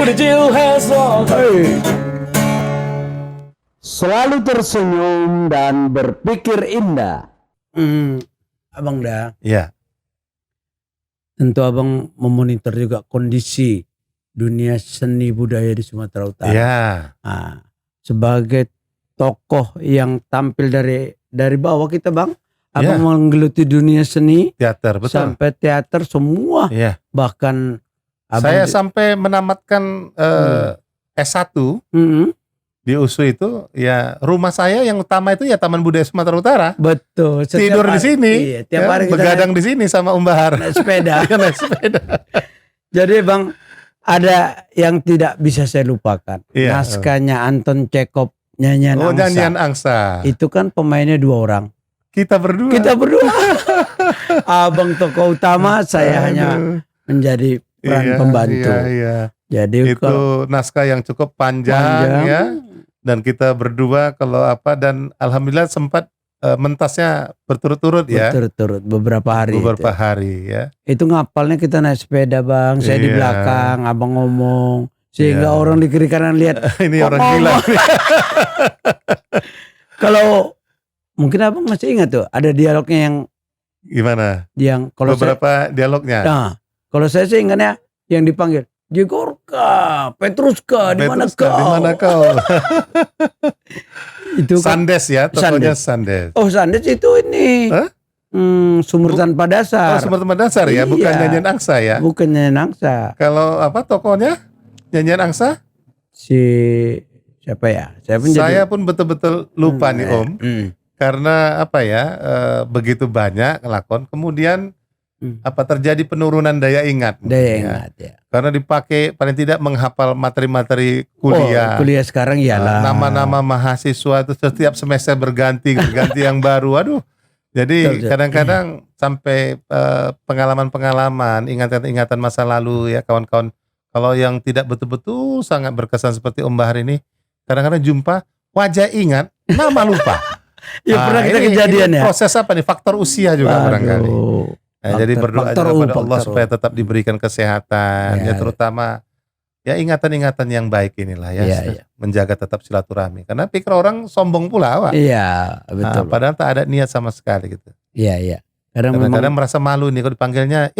Hey. Selalu tersenyum dan berpikir indah. Abang dah. Iya. Tentu abang memonitor juga kondisi dunia seni budaya di Sumatera Utara. Iya. Nah, sebagai tokoh yang tampil dari bawah kita bang, abang menggeluti dunia seni, Teater, betul. sampai teater semua. Iya. Bahkan Saya sampai menamatkan S1 di USU itu, ya rumah saya yang utama itu ya Taman Budaya Sumatera Utara. betul. Tidur di sini, Iya, tiap hari kita begadang di sini sama Om Bahar. naik sepeda. Iya, naik sepeda. Jadi bang, ada yang tidak bisa saya lupakan. Iya. Naskahnya Anton Chekhov, Nyanyian Angsa. Nyanyian Angsa. Itu kan pemainnya 2 orang. Kita berdua. Abang tokoh utama, saya hanya menjadi peran pembantu. Iya. Jadi Itu naskah yang cukup panjang ya. Dan kita berdua dan alhamdulillah sempat mentasnya berturut-turut ya. Berturut-turut beberapa hari. Ya. Itu ngapalnya kita naik sepeda bang, saya di belakang, abang ngomong. Sehingga orang di kiri kanan lihat. Ini orang gila. Kalau mungkin abang masih ingat tuh, ada dialognya yang gimana? Yang kalau beberapa dialognya. Nah, kalau saya sih ingatnya yang dipanggil Jegorka, Petruska, di mana kau? Itu kan, Sandes ya, tokohnya Sandes. Oh, Sandes itu ini. Sumur tanpa dasar. Oh, Sumur tanpa dasar ya, bukan Nyanyian Angsa ya. Bukan Nyanyian Angsa. Kalau tokohnya Nyanyian Angsa? Siapa ya? Saya pun betul-betul lupa nih Om. Karena begitu banyak lakon, kemudian terjadi penurunan daya ingat. Ya. Karena dipakai paling tidak menghafal materi-materi kuliah. Kuliah sekarang iyalah. Nama-nama mahasiswa itu setiap semester berganti yang baru. Aduh. Jadi kadang-kadang sampai pengalaman-pengalaman, ingatan-ingatan masa lalu ya kawan-kawan. Kalau yang tidak betul-betul sangat berkesan seperti Om Bahar ini, kadang-kadang jumpa wajah ingat, nama lupa. Ya pernah kita kejadian ya. Proses apa nih? Faktor usia juga barangkali. Jadi berdoa kepada Allah supaya tetap diberikan kesehatan, ya terutama ya ingatan-ingatan yang baik inilah ya, menjaga tetap silaturahmi. Karena pikir orang sombong pula, Wak. Iya, betul. Padahal tak ada niat sama sekali gitu. Iya. Kadang-kadang merasa malu nih kalau dipanggilnya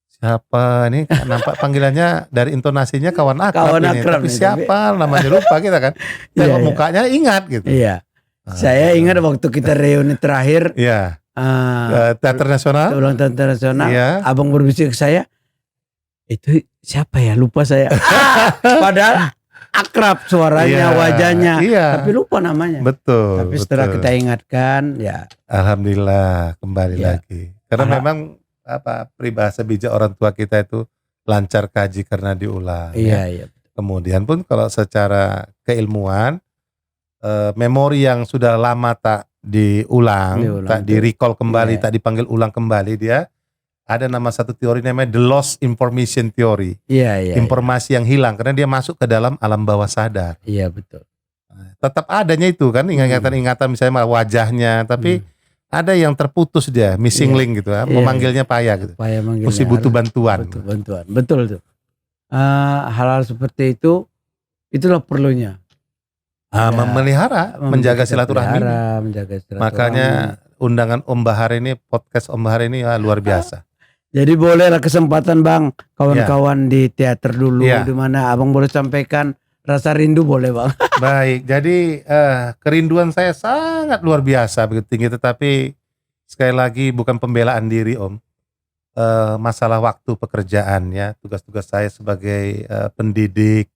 siapa nih? Nampak panggilannya dari intonasinya kawan akrab ini, tapi siapa namanya lupa kita kan. Tengok mukanya ingat gitu. Iya. Saya ingat waktu kita reuni terakhir. Iya. Teater Nasional. Ulang Teater Nasional. Abang berbisik ke saya, itu siapa ya? Lupa saya. Padahal akrab suaranya, wajahnya, tapi lupa namanya. Betul. Tapi setelah kita ingatkan, ya. Alhamdulillah kembali lagi. Karena memang peribahasa bijak orang tua kita itu lancar kaji karena diulang. Iya. Kemudian pun kalau secara keilmuan, memori yang sudah lama tak diulang, tak di-recall kembali, tak dipanggil ulang kembali, dia ada nama satu teori namanya the lost information theory. Iya. Informasi yang hilang karena dia masuk ke dalam alam bawah sadar. Iya, betul. Tetap adanya itu kan, ingatan-ingatan misalnya wajahnya, tapi ada yang terputus dia, missing link gitu, memanggilnya payah gitu. Mesti butuh bantuan. Betul tuh. Hal-hal seperti itu, itulah perlunya. Memelihara, menjaga silaturahmi. Makanya undangan Om Bahar ini, podcast Om Bahar ini luar biasa. Jadi bolehlah kesempatan Bang, kawan-kawan di teater dulu, di mana Abang boleh sampaikan rasa rindu boleh Bang. Baik, jadi kerinduan saya sangat luar biasa begitu tinggi, tetapi sekali lagi bukan pembelaan diri Om. Masalah waktu pekerjaan ya, tugas-tugas saya sebagai pendidik,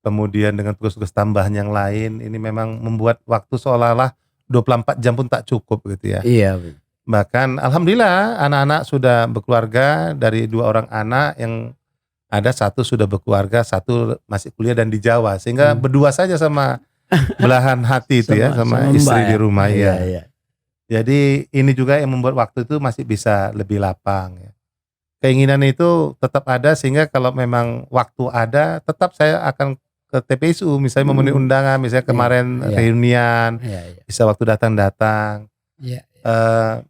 kemudian dengan tugas-tugas tambahan yang lain, ini memang membuat waktu seolah-olah 24 jam pun tak cukup gitu ya. Iya. Bahkan alhamdulillah anak-anak sudah berkeluarga, dari 2 orang anak yang ada 1 sudah berkeluarga, 1 masih kuliah dan di Jawa, sehingga berdua saja sama belahan hati itu sama istri di rumah ya. Jadi ini juga yang membuat waktu itu masih bisa lebih lapang ya. Keinginan itu tetap ada, sehingga kalau memang waktu ada, tetap saya akan ke TPSU, misalnya memenuhi undangan, misalnya kemarin reunian, bisa waktu datang-datang.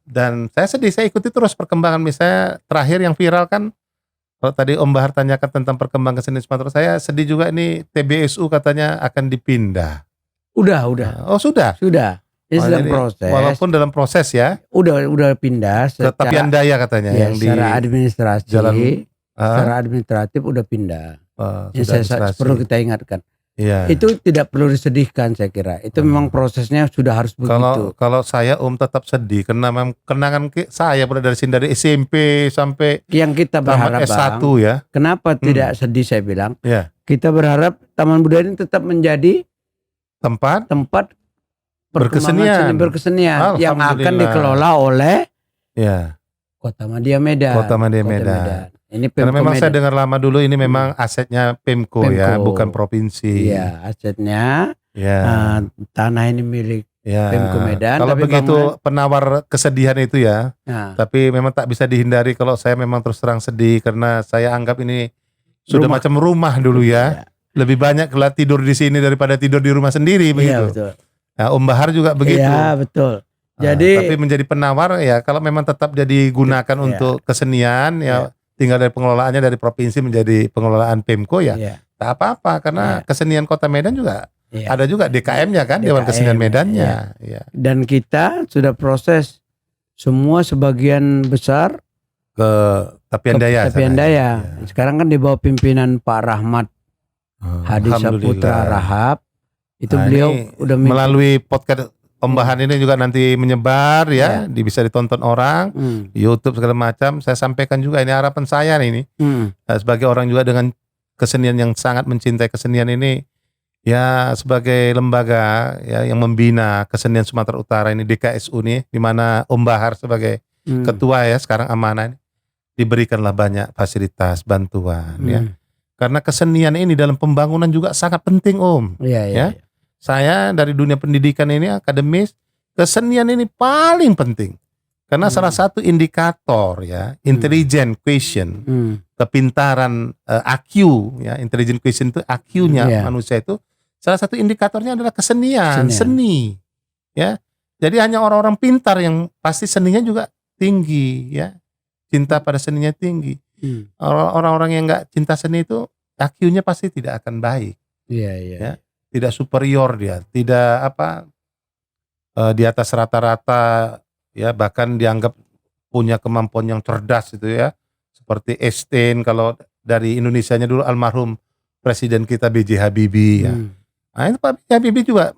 Dan saya sedih, saya ikuti terus perkembangan, misalnya terakhir yang viral kan Kalau tadi Om Bahar tanyakan tentang perkembangan kesenian Sumatera, saya sedih juga ini TBSU katanya akan dipindah. Udah. Oh sudah? Sudah. Ini sedang Jadi, proses. walaupun dalam proses ya. Udah pindah Ke Tapian Daya katanya. Ya, yang di secara administrasi. Secara Ah, administratif udah pindah. Ini sudah saya administrasi. perlu kita ingatkan. Iya. Itu tidak perlu disedihkan saya kira. Itu memang prosesnya sudah harus begitu. Kalau saya tetap sedih karena memang kenangan saya pada dari SMP sampai Yang kita tamat berharap S1 Bang, ya. kenapa tidak sedih saya bilang? Ya. Kita berharap Taman Budaya ini tetap menjadi Tempat tempat berkesenian. berkesenian yang akan Alhamdulillah. dikelola oleh Ya. Kota Madya Medan. Kota Madya Medan. Ini Karena Pemko memang saya Medan. dengar lama dulu ini memang asetnya Pemko ya, Pemko. bukan provinsi. Iya, asetnya Ya. tanah ini milik Ya. Pemko Medan. Kalau tapi begitu bangunan- penawar kesedihan itu ya. Nah, Tapi memang tak bisa dihindari kalau saya memang terus terang sedih karena saya anggap ini sudah Rumah. macam rumah dulu ya. Lebih banyak lah tidur di sini daripada tidur di rumah sendiri Iya begitu. betul. Nah, Om Bahar juga begitu. Iya betul. Nah, Jadi tapi menjadi penawar ya kalau memang tetap jadi gunakan untuk kesenian ya, tinggal dari pengelolaannya dari provinsi menjadi pengelolaan Pemko ya. iya, Tak apa-apa karena kesenian Kota Medan juga iya. ada juga DKM-nya kan, Dewan DKM, Kesenian Medannya. Ya. Dan kita sudah proses semua sebagian besar Ke Tapian Daya. Tapian sana. Daya. Ya. Sekarang kan di bawah pimpinan Pak Rahmat Hadi Saputra Rahab. Itu Nah, beliau ini udah melalui podcast Om Bahar ini juga nanti menyebar ya, bisa ditonton orang, di YouTube segala macam. Saya sampaikan juga ini harapan saya nih ini. Sebagai orang juga dengan kesenian yang sangat mencintai kesenian ini, ya sebagai lembaga ya yang membina kesenian Sumatera Utara ini DKSU nih, di mana Om Bahar sebagai ketua ya sekarang amanah ini, diberikanlah banyak fasilitas bantuan ya. Karena kesenian ini dalam pembangunan juga sangat penting Om. Iya. Saya dari dunia pendidikan ini akademis, kesenian ini paling penting. Karena salah satu indikator ya, intelligent question, kepintaran IQ ya, intelligent question itu IQ-nya manusia itu salah satu indikatornya adalah kesenian, seni. Ya. Jadi hanya orang-orang pintar yang pasti seninya juga tinggi ya. Cinta pada seninya tinggi. Orang-orang yang enggak cinta seni itu IQ-nya pasti tidak akan baik. Iya. Ya. Tidak superior dia, tidak di atas rata-rata ya, bahkan dianggap punya kemampuan yang cerdas itu ya, seperti Einstein kalau dari Indonesianya dulu almarhum presiden kita B.J. Habibie ya. Nah, itu Pak B.J. Habibie juga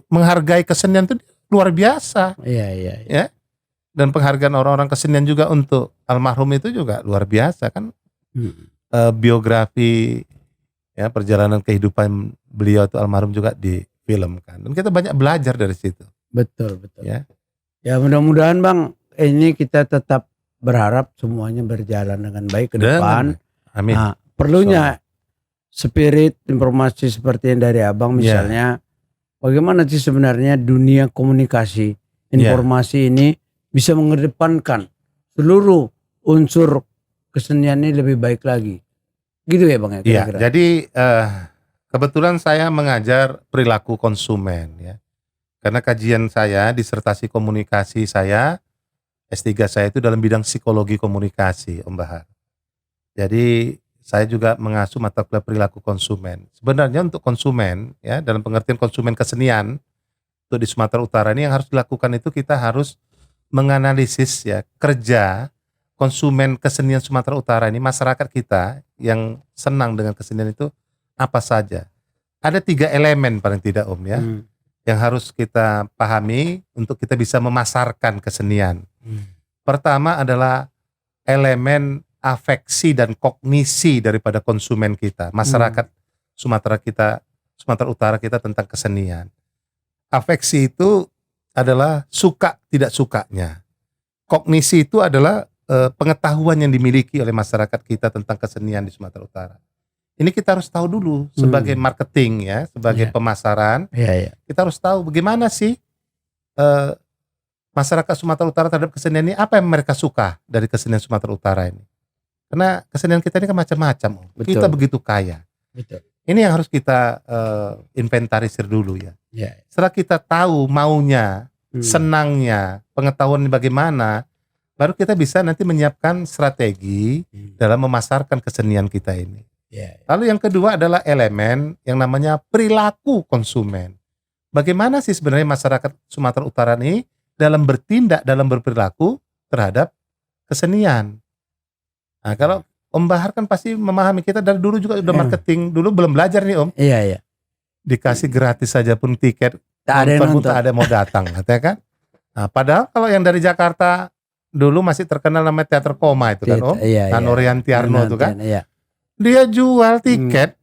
menghargai kesenian itu luar biasa. Iya. Ya. Dan penghargaan orang-orang kesenian juga untuk almarhum itu juga luar biasa kan. Biografi ya, perjalanan kehidupan beliau itu almarhum juga difilmkan dan kita banyak belajar dari situ. Betul. Ya Mudah-mudahan Bang, ini kita tetap berharap semuanya berjalan dengan baik ke depan. Amin. Nah, perlunya spirit informasi seperti yang dari Abang misalnya, bagaimana sih sebenarnya dunia komunikasi informasi ini bisa mengedepankan seluruh unsur kesenian ini lebih baik lagi. Gitu ya Bang ya kira-kira. Jadi kebetulan saya mengajar perilaku konsumen ya. Karena kajian saya, disertasi komunikasi saya, S3 saya itu dalam bidang psikologi komunikasi, Om Bahar. Jadi saya juga mengasuh mata kuliah perilaku konsumen. Sebenarnya untuk konsumen ya, dalam pengertian konsumen kesenian untuk di Sumatera Utara ini yang harus dilakukan itu kita harus menganalisis ya kerja konsumen kesenian Sumatera Utara ini, masyarakat kita yang senang dengan kesenian itu apa saja. Ada 3 elemen paling tidak Om ya, yang harus kita pahami untuk kita bisa memasarkan kesenian. Pertama adalah elemen afeksi dan kognisi daripada konsumen kita, masyarakat Sumatera Utara kita tentang kesenian. Afeksi itu adalah suka tidak sukanya. Kognisi itu adalah pengetahuan yang dimiliki oleh masyarakat kita tentang kesenian di Sumatera Utara. Ini kita harus tahu dulu sebagai marketing ya, sebagai pemasaran. Kita harus tahu bagaimana sih masyarakat Sumatera Utara terhadap kesenian ini, apa yang mereka suka dari kesenian Sumatera Utara ini. Karena kesenian kita ini kan macam-macam. Kita begitu kaya. Betul. Ini yang harus kita inventarisir dulu ya. Setelah kita tahu maunya, senangnya, pengetahuan bagaimana, baru kita bisa nanti menyiapkan strategi dalam memasarkan kesenian kita ini. Ya. Lalu yang kedua adalah elemen yang namanya perilaku konsumen. Bagaimana sih sebenarnya masyarakat Sumatera Utara ini dalam bertindak, dalam berperilaku terhadap kesenian. Nah, kalau Om Bahar kan pasti memahami, kita dari dulu juga udah marketing, dulu belum belajar nih Om. Iya, iya. Dikasih gratis saja pun tiket, Tak ada yang pun nonton. tak ada mau datang, katanya kan. Nah, padahal kalau yang dari Jakarta dulu masih terkenal namanya Teater Koma itu kan Om. Iya, iya. Norian Tiarno itu kan. Iya. Dia jual tiket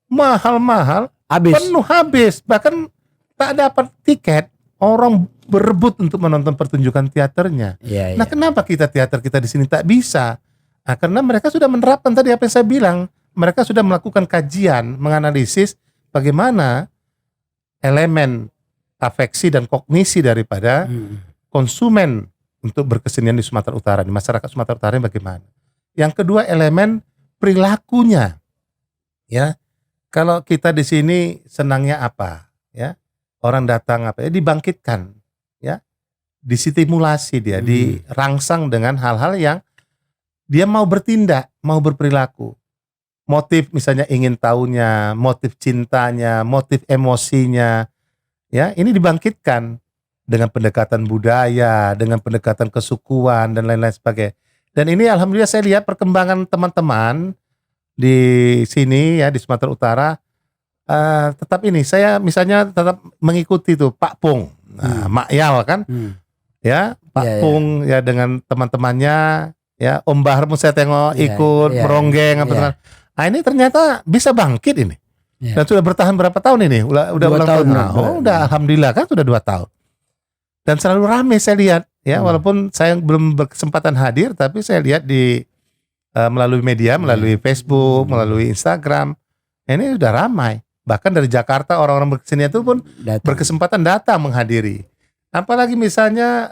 mahal-mahal, penuh habis, bahkan tak dapat tiket, orang berebut untuk menonton pertunjukan teaternya. Iya, Nah, kenapa teater kita di sini tak bisa? Nah, karena mereka sudah menerapkan tadi apa yang saya bilang. Mereka sudah melakukan kajian, menganalisis bagaimana elemen afeksi dan kognisi daripada konsumen untuk berkesenian di Sumatera Utara, di masyarakat Sumatera Utara bagaimana. Yang kedua, elemen perilakunya. Ya. Kalau kita di sini senangnya apa, ya? Orang datang apa ya, dibangkitkan, ya, distimulasi dia, dirangsang dengan hal-hal yang dia mau bertindak, mau berperilaku. Motif misalnya ingin tahunya, motif cintanya, motif emosinya, ya, ini dibangkitkan dengan pendekatan budaya, dengan pendekatan kesukuan dan lain-lain sebagainya. Dan ini alhamdulillah saya lihat perkembangan teman-teman di sini ya di Sumatera Utara. Tetap ini saya misalnya tetap mengikuti tuh Pak Pung, Mak Yal kan, ya Pak Pung ya dengan teman-temannya, ya Om Bahar pun saya tengok ikut meronggeng apa. Nah ini ternyata bisa bangkit ini, dan sudah bertahan berapa tahun ini? Udah ulang tahun. Udah alhamdulillah kan sudah 2 tahun, dan selalu ramai saya lihat ya walaupun saya belum berkesempatan hadir, tapi saya lihat di melalui media, melalui Facebook, melalui Instagram, ini sudah ramai. Bahkan dari Jakarta orang-orang berkesenian itu pun berkesempatan datang menghadiri. Apalagi misalnya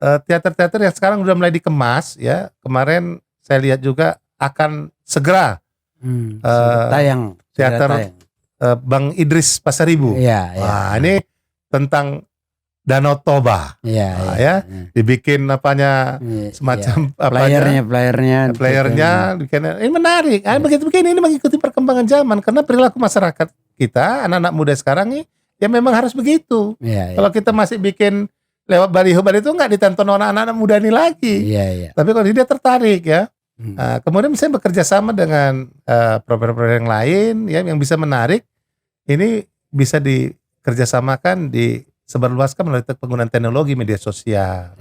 teater-teater yang sekarang sudah mulai dikemas ya. Kemarin saya lihat juga akan segera tayang teater Bang Idris Pasaribu. Wah, ini tentang Danau Toba. Ya. Dibikin apanya semacam playernya ini menarik. Begitu begini ini mengikuti perkembangan zaman karena perilaku masyarakat kita, anak-anak muda sekarang ini ya memang harus begitu. Kalau kita masih bikin lewat baliho itu nggak ditonton orang anak-anak muda ini lagi. Tapi kalau dia tertarik ya. Kemudian misalnya bekerja sama dengan provider-provider yang lain ya yang bisa menarik, ini bisa dikerjasamakan, disebarluaskan melalui penggunaan teknologi media sosial.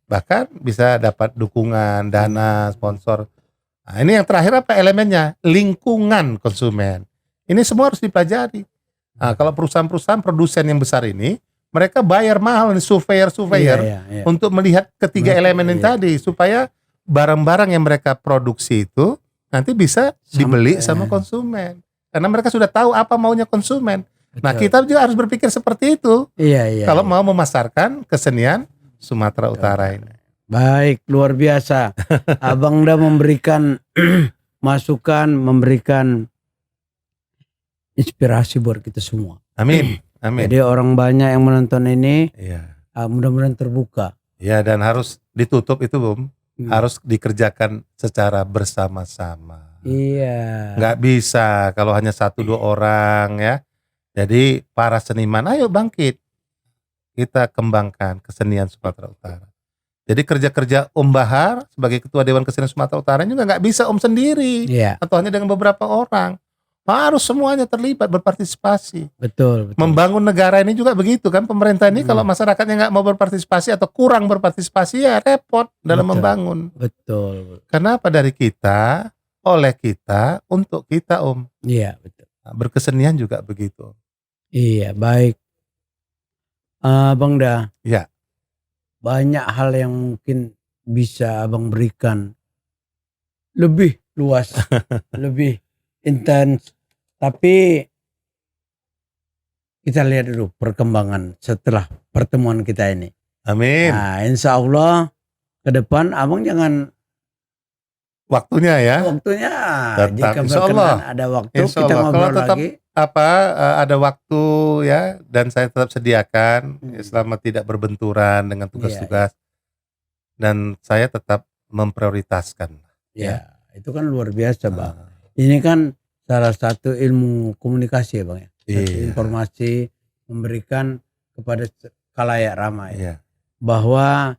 Bahkan bisa dapat dukungan, dana, sponsor. Nah, ini yang terakhir apa elemennya? Lingkungan konsumen. Ini semua harus dipelajari. Nah, kalau perusahaan-perusahaan produsen yang besar ini, mereka bayar mahal nih surveyor untuk melihat ketiga elemen ini tadi supaya barang-barang yang mereka produksi itu nanti bisa dibeli sama konsumen. Karena mereka sudah tahu apa maunya konsumen. Nah, kita juga harus berpikir seperti itu. Kalau mau memasarkan kesenian Sumatera Utara ini. Baik, luar biasa. Abang udah memberikan masukan, memberikan inspirasi buat kita semua. Amin. Amin. Jadi orang banyak yang menonton ini, mudah-mudahan terbuka. Ya, dan harus ditutup itu, Bum. Harus dikerjakan secara bersama-sama. Nggak bisa kalau hanya 1-2 orang ya. Jadi para seniman, ayo bangkit. Kita kembangkan kesenian Sumatera Utara. Jadi kerja-kerja Om Bahar sebagai Ketua Dewan Kesenian Sumatera Utara juga nggak bisa Om sendiri. Atau hanya dengan beberapa orang. Harus semuanya terlibat, berpartisipasi. Betul. Membangun negara ini juga begitu kan. Pemerintah ini kalau masyarakatnya nggak mau berpartisipasi atau kurang berpartisipasi ya repot dalam membangun. Betul. Karena apa dari kita, oleh kita, untuk kita Om. Iya betul. Nah, berkesenian juga begitu. Iya baik. Bang Da. Ya. Banyak hal yang mungkin bisa Abang berikan lebih luas, lebih intens. Tapi kita lihat dulu perkembangan setelah pertemuan kita ini. Amin. Nah, insya Allah ke depan Abang jangan waktunya ya. Waktunya. Tetap, jika insya Allah ada waktu insya kita Allah. ngobrol kalau tetap, lagi. Ada waktu ya dan saya tetap sediakan selama tidak berbenturan dengan tugas-tugas. dan saya tetap memprioritaskan. Ya, itu kan luar biasa, Bang. Ah, Ini kan salah satu ilmu komunikasi ya, Bang ya. Satu Iya. informasi memberikan kepada khalayak ramai Iya, bahwa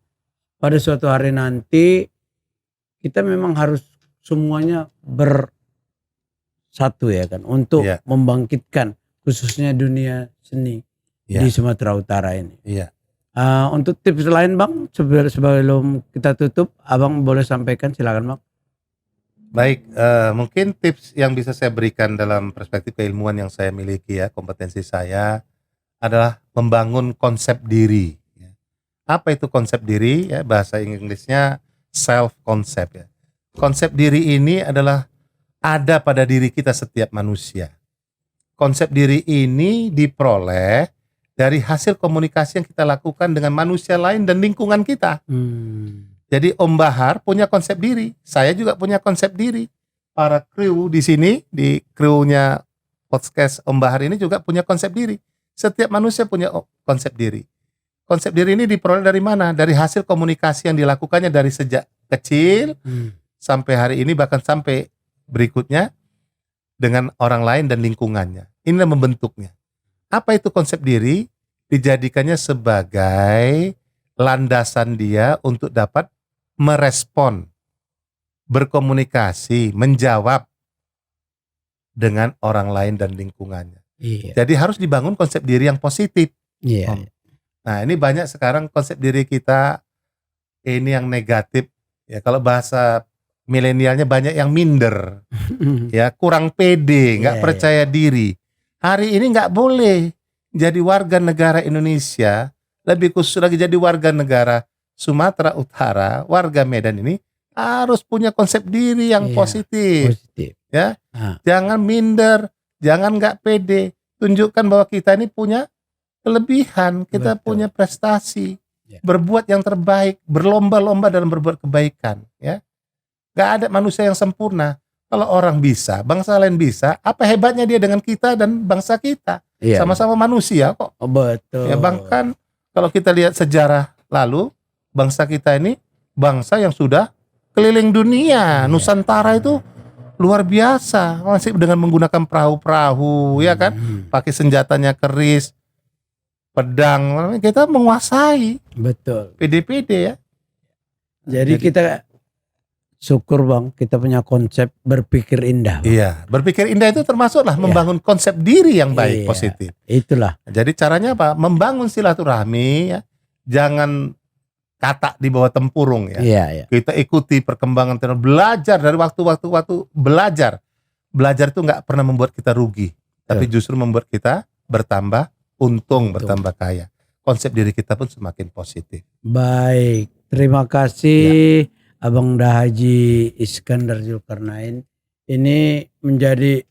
pada suatu hari nanti kita memang harus semuanya bersatu ya kan untuk Iya. membangkitkan khususnya dunia seni Iya. di Sumatera Utara ini. Iya. Untuk tips lain, Bang, sebelum kita tutup, Abang boleh sampaikan, silakan, Bang. Baik, mungkin tips yang bisa saya berikan dalam perspektif keilmuan yang saya miliki ya, kompetensi saya adalah membangun konsep diri. Ya. Apa itu konsep diri? Ya, bahasa Inggrisnya self concept ya. Konsep diri ini adalah ada pada diri kita setiap manusia. Konsep diri ini diperoleh dari hasil komunikasi yang kita lakukan dengan manusia lain dan lingkungan kita. Jadi Om Bahar punya konsep diri, saya juga punya konsep diri. Para kru di sini, di krunya podcast Om Bahar ini juga punya konsep diri. Setiap manusia punya konsep diri. Konsep diri ini diperoleh dari mana? Dari hasil komunikasi yang dilakukannya dari sejak kecil sampai hari ini, bahkan sampai berikutnya dengan orang lain dan lingkungannya. Inilah membentuknya. Apa itu konsep diri? Dijadikannya sebagai landasan dia untuk dapat merespon, berkomunikasi, menjawab dengan orang lain dan lingkungannya. Iya. Jadi harus dibangun konsep diri yang positif. Iya. Nah, ini banyak sekarang konsep diri kita ini yang negatif. Ya, kalau bahasa milenialnya banyak yang minder, ya, kurang pede, nggak Iya, percaya diri. Hari ini nggak boleh jadi warga negara Indonesia, lebih khusus lagi jadi warga negara Sumatera Utara, warga Medan ini harus punya konsep diri yang Iya, positif. positif. Ya, Ah. jangan minder, jangan nggak pede. Tunjukkan bahwa kita ini punya kelebihan, kita Betul. punya prestasi, Ya. berbuat yang terbaik, berlomba-lomba dalam berbuat kebaikan. Ya, nggak ada manusia yang sempurna. Kalau orang bisa, bangsa lain bisa, apa hebatnya dia dengan kita dan bangsa kita? Iya. Sama-sama manusia kok. Oh, betul. Ya, bahkan kalau kita lihat sejarah lalu, bangsa kita ini bangsa yang sudah keliling dunia. Iya. Nusantara itu luar biasa, masih dengan menggunakan perahu-perahu, ya kan? Pakai senjatanya keris, pedang, kita menguasai. Betul. PD-PD ya. Jadi kita syukur, Bang, kita punya konsep berpikir indah, Bang. Iya, berpikir indah itu termasuklah membangun konsep diri yang baik, Iya. positif. Itulah. Jadi caranya apa? Membangun silaturahmi ya. Jangan katak di bawah tempurung ya. Iya, iya. Kita ikuti perkembangan teknologi, belajar dari waktu belajar. Belajar itu nggak pernah membuat kita rugi, tapi justru membuat kita bertambah untung, bertambah kaya. Konsep diri kita pun semakin positif. Baik, terima kasih Abang Dahaji Iskandar Zulkarnain. Ini menjadi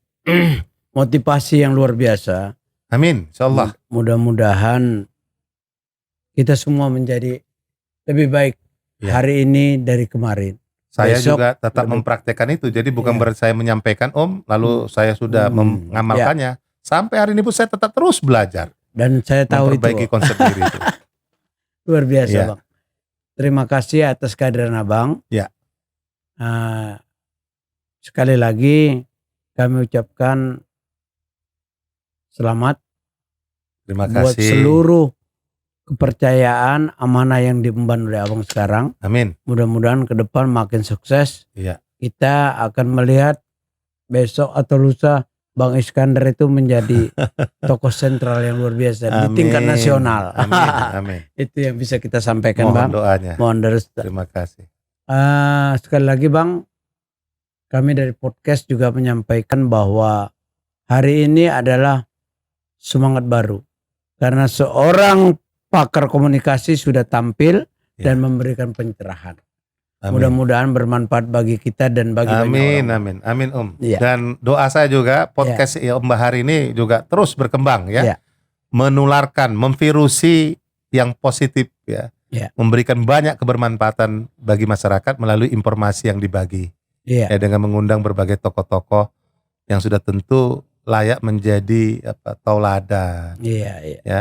motivasi yang luar biasa. Amin, insyaallah. Mudah-mudahan kita semua menjadi lebih baik Ya. hari ini dari kemarin. Saya Besok juga tetap lebih- mempraktekkan itu. Jadi bukan Iya. berarti saya menyampaikan Om, lalu saya sudah mengamalkannya. Sampai hari ini pun saya tetap terus belajar. Dan saya tahu Memperbaiki itu konsep diri itu. luar biasa, Iya. Bang. Terima kasih atas kehadiran Abang. Ya. Sekali lagi kami ucapkan selamat Terima buat kasih. seluruh kepercayaan amanah yang diemban oleh Abang sekarang. Amin. Mudah-mudahan ke depan makin sukses. Iya. Kita akan melihat besok atau lusa Bang Iskandar itu menjadi tokoh sentral yang luar biasa di tingkat Amin. nasional. Amin. Amin. Itu yang bisa kita sampaikan, Mohon Bang. doanya. Mohon terus. Terima kasih. Sekali lagi, Bang, kami dari podcast juga menyampaikan bahwa hari ini adalah semangat baru. Karena seorang pakar komunikasi sudah tampil dan memberikan pencerahan. Amin. Mudah-mudahan bermanfaat bagi kita dan bagi banyak Amin, orang. amin, amin Om. Iya. Dan doa saya juga podcast Om Bahar ini juga terus berkembang ya, Iya. menularkan, memvirusi yang positif ya, Iya. memberikan banyak kebermanfaatan bagi masyarakat melalui informasi yang dibagi. Iya. Ya, dengan mengundang berbagai tokoh-tokoh yang sudah tentu layak menjadi tauladan. Iya, iya. Ya,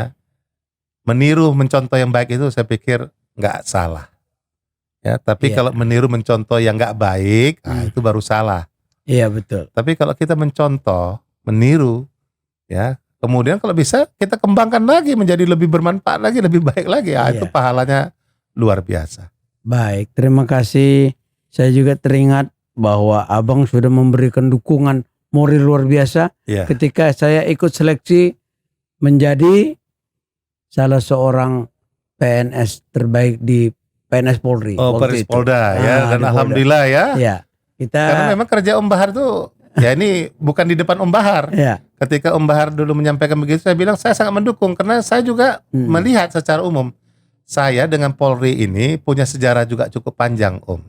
meniru, mencontoh yang baik itu saya pikir nggak salah. Ya, tapi Iya. kalau meniru mencontoh yang nggak baik, itu baru salah. Iya betul. Tapi kalau kita mencontoh, meniru, ya, kemudian kalau bisa kita kembangkan lagi menjadi lebih bermanfaat lagi, lebih baik lagi. Itu Iya. pahalanya luar biasa. Baik, terima kasih. Saya juga teringat bahwa Abang sudah memberikan dukungan moral luar biasa Iya. ketika saya ikut seleksi menjadi salah seorang PNS terbaik di PNS Polri. Oh, waktu Paris itu. Polda ya, dan di Polda. alhamdulillah ya. Ya, kita. Karena memang kerja Om Bahar tuh, ya ini bukan di depan Om Bahar. Ya, Ketika Om Bahar dulu menyampaikan begitu, saya bilang saya sangat mendukung karena saya juga melihat secara umum. Saya dengan Polri ini punya sejarah juga cukup panjang, Om.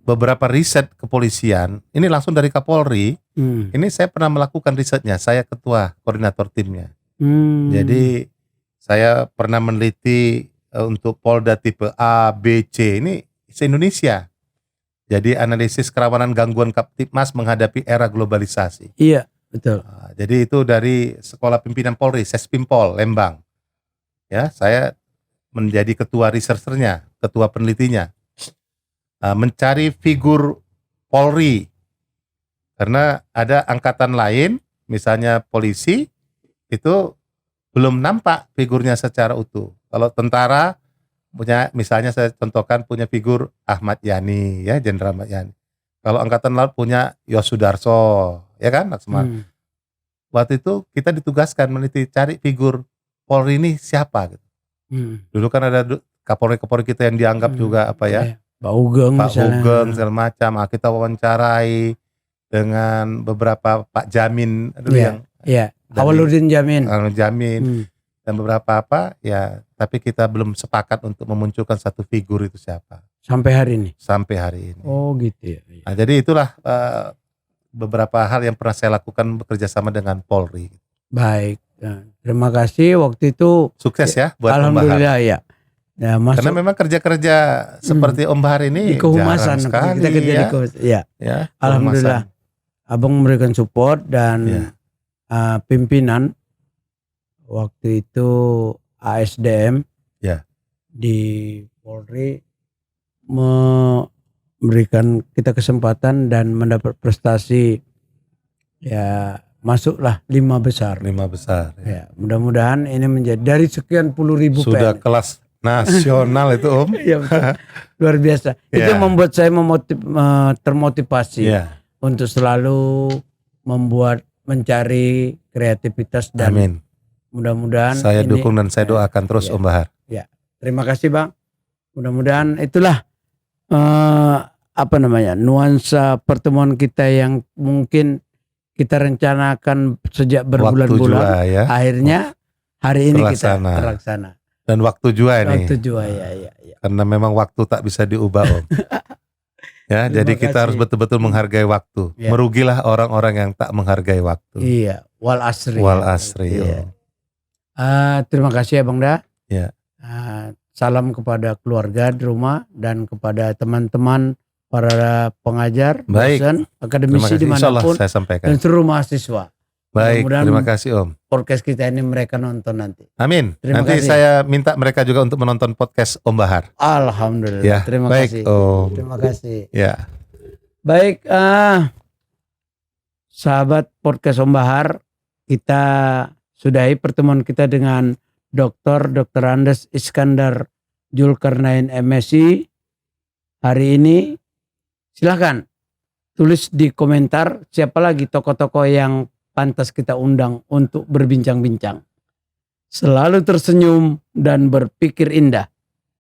Beberapa riset kepolisian, ini langsung dari Kapolri. Ini saya pernah melakukan risetnya, saya ketua koordinator timnya. Jadi saya pernah meneliti untuk Polda tipe A, B, C ini se-Indonesia. Jadi analisis kerawanan gangguan Kaptipmas menghadapi era globalisasi. Iya, betul. Jadi itu dari Sekolah Pimpinan Polri, Sespimpol, Lembang. Ya, saya menjadi ketua researchernya, ketua penelitinya. Mencari figur Polri. Karena ada angkatan lain, misalnya polisi, itu belum nampak figurnya secara utuh. Kalau tentara punya, misalnya saya contohkan punya figur Ahmad Yani, ya, Jenderal Ahmad Yani. Kalau angkatan laut punya Yosudarso, ya kan, Laksmana. Waktu itu kita ditugaskan meneliti, cari figur Polri ini siapa gitu. Dulu kan ada Kapolri-Kapolri kita yang dianggap juga apa ya, Pak Ugeng, Pak Ugeng segala macam. Kita wawancarai dengan beberapa Pak Jamin dulu yang Awaludin Jamin. Jamin dan beberapa apa ya, tapi kita belum sepakat untuk memunculkan satu figur itu siapa Sampai hari ini. sampai hari ini. Oh gitu ya. Nah, jadi itulah beberapa hal yang pernah saya lakukan bekerja sama dengan Polri. Baik. Nah, terima kasih waktu itu. Sukses ya buat Om Bahar. Alhamdulillah ya. Ya, Karena memang kerja-kerja seperti Om Bahar ini di kehumasan jarang sekali kita kerja ya. di kehumasan. Ya. Ya, Alhamdulillah. kehumasan. Abang memberikan support dan pimpinan waktu itu ASDM di Polri memberikan kita kesempatan dan mendapat prestasi, ya masuklah 5 besar. 5 besar. Ya, mudah-mudahan ini menjadi dari sekian puluh ribu Sudah PNS. kelas nasional itu Om. Iya betul. Luar biasa. Itu yang membuat saya termotivasi untuk selalu mencari kreativitas dan Amin. mudah-mudahan Saya ini, dukung dan saya doakan terus Om Bahar. Ya, terima kasih Bang. Mudah-mudahan itulah nuansa pertemuan kita yang mungkin kita rencanakan sejak berbulan-bulan, ya. akhirnya hari ini kita Terlaksana. terlaksana. Dan waktu juga ini. Waktu juga ya. Karena memang waktu tak bisa diubah Om. Ya, jadi kita harus betul-betul menghargai waktu. Ya. Merugilah orang-orang yang tak menghargai waktu. Iya, wal asri. Wal asri. Iya. Terima kasih ya Bang Da. Ya. Salam kepada keluarga di rumah dan kepada teman-teman para pengajar, Baik. dosen, akademisi dimanapun saya sampaikan. dan seluruh mahasiswa. Baik, Mudah-mudahan terima kasih Om. Podcast kita ini mereka nonton nanti. Amin. Terima Nanti kasih. saya minta mereka juga untuk menonton podcast Om Bahar. Alhamdulillah. Ya, Terima baik, kasih. Om. Terima kasih. Ya. Baik, sahabat podcast Om Bahar, kita sudahi pertemuan kita dengan Dr. Andes Iskandar Zulkarnain MSI hari ini. Silahkan tulis di komentar siapa lagi tokoh-tokoh yang pantas kita undang untuk berbincang-bincang. Selalu tersenyum dan berpikir indah.